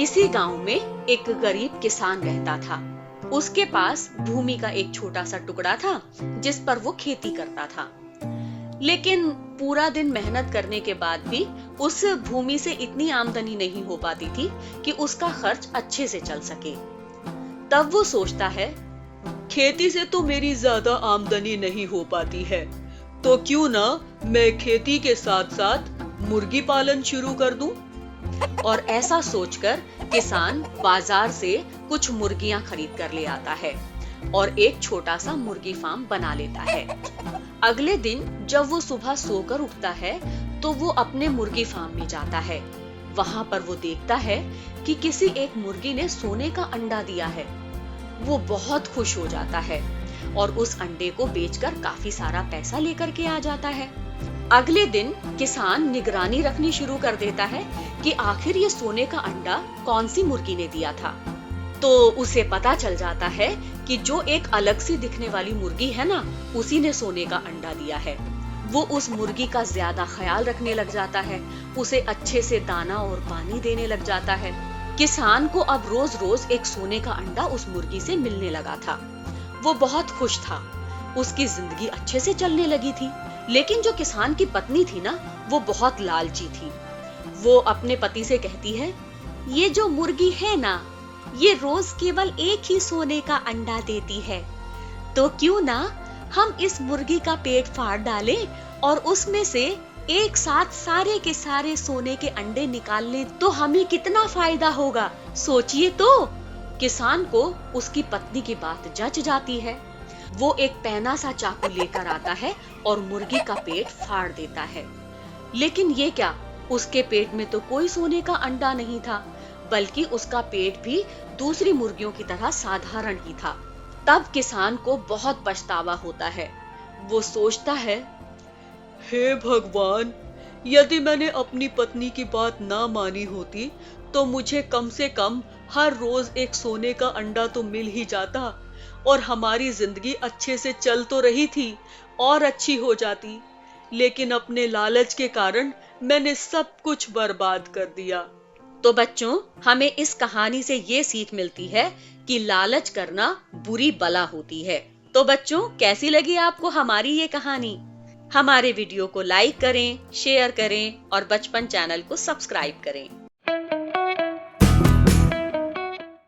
किसी गांव में एक गरीब किसान रहता था। उसके पास भूमि का एक छोटा सा टुकड़ा था जिस पर वो खेती करता था। लेकिन पूरा दिन मेहनत करने के बाद भी उस भूमि से इतनी आमदनी नहीं हो पाती थी कि उसका खर्च अच्छे से चल सके। तब वो सोचता है, खेती से तो मेरी ज्यादा आमदनी नहीं हो पाती है, तो क्यों ना मैं खेती के साथ साथ मुर्गी पालन शुरू कर दूं। और ऐसा सोचकर किसान बाजार से कुछ मुर्गियां खरीद कर ले आता है और एक छोटा सा मुर्गी फार्म बना लेता है। अगले दिन जब वो सुबह सोकर उठता है तो वो अपने मुर्गी फार्म में जाता है। वहां पर वो देखता है कि किसी एक मुर्गी ने सोने का अंडा दिया है। वो बहुत खुश हो जाता है और उस अंडे को बेचकर काफी सारा पैसा लेकर के आ जाता है। अगले दिन किसान निगरानी रखनी शुरू कर देता है कि आखिर ये सोने का अंडा कौन सी मुर्गी ने दिया था। तो उसे पता चल जाता है कि जो एक अलग सी दिखने वाली मुर्गी है ना, उसी ने सोने का अंडा दिया है। वो उस मुर्गी का ज्यादा ख्याल रखने लग जाता है, उसे अच्छे से दाना और पानी देने लग जाता है। किसान को अब रोज रोज एक सोने का अंडा उस मुर्गी से मिलने लगा था। वो बहुत खुश था, उसकी जिंदगी अच्छे से चलने लगी थी। लेकिन जो किसान की पत्नी थी ना, वो बहुत लालची थी। वो अपने पति से कहती है, ये जो मुर्गी है ना, ये रोज केवल एक ही सोने का अंडा देती है, तो क्यों ना हम इस मुर्गी का पेट फाड़ डालें और उसमें से एक साथ सारे के सारे सोने के अंडे निकाल लें, तो हमें कितना फायदा होगा, सोचिए तो। किसान को उसकी पत्नी की बात जच जाती है। वो एक पैना सा चाकू लेकर आता है और मुर्गी का पेट फाड़ देता है। लेकिन ये क्या, उसके पेट में तो कोई सोने का अंडा नहीं था, बल्कि उसका पेट भी दूसरी मुर्गियों की तरह साधारण ही था। तब किसान को बहुत पछतावा होता है। वो सोचता है, हे भगवान, यदि मैंने अपनी पत्नी की बात ना मानी होती तो मुझे कम से कम हर रोज एक सोने का अंडा तो मिल ही जाता और हमारी जिंदगी अच्छे से चल तो रही थी और अच्छी हो जाती। लेकिन अपने लालच के कारण मैंने सब कुछ बर्बाद कर दिया। तो बच्चों, हमें इस कहानी से ये सीख मिलती है कि लालच करना बुरी बला होती है। तो बच्चों, कैसी लगी आपको हमारी ये कहानी? हमारे वीडियो को लाइक करें, शेयर करें और बचपन चैनल को सब्सक्राइब करें।